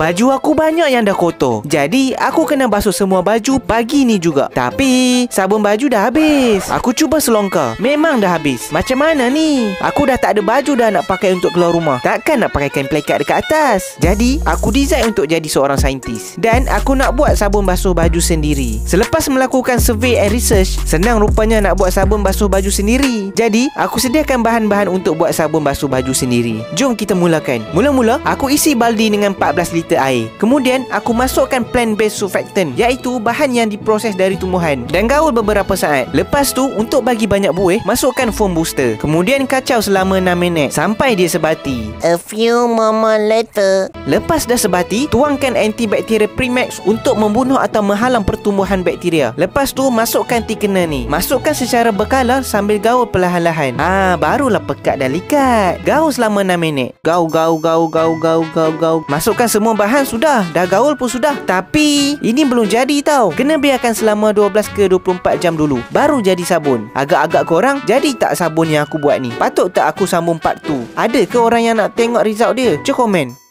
baju aku banyak yang dah kotor. Jadi aku kena basuh semua baju pagi ni juga. Tapi sabun baju dah habis. Aku cuba selongkar, memang dah habis. Macam mana ni? Aku dah tak ada baju dah nak pakai untuk keluar rumah. Takkan nak pakai kain plekat dekat atas. Jadi aku design untuk jadi seorang saintis. Dan aku nak buat sabun basuh baju sendiri. Selepas melakukan survey and research, senang rupanya nak buat sabun basuh baju sendiri. Jadi aku sediakan bahan-bahan untuk buat sabun basuh baju sendiri. Jom kita mulakan. Mula-mula aku isi baldi dengan 14 liter air. Kemudian aku masukkan plant-based surfactant, iaitu bahan yang diproses dari tumbuhan, dan gaul beberapa saat. Lepas tu untuk bagi banyak buih, masukkan foam booster. Kemudian kacau selama 6 minit sampai dia sebati. A few moments later. Lepas dah sebati, tuangkan antibakteria Premax untuk membunuh atau menghalang pertumbuhan bakteria. Lepas tu masukkan thickener ni. Masukkan secara berkala sambil gaul perlahan-lahan. Barulah pekat dan likat. Gaul selama 6 minit. Gaul. Masukkan semua bahan sudah. Dah gaul pun sudah. Tapi ini belum jadi tau. Kena biarkan selama 12 ke 24 jam dulu, baru jadi sabun. Agak-agak korang, jadi tak sabun yang aku buat ni? Patut tak aku sambung part 2? Ada ke orang yang nak tengok result dia? Cuba komen.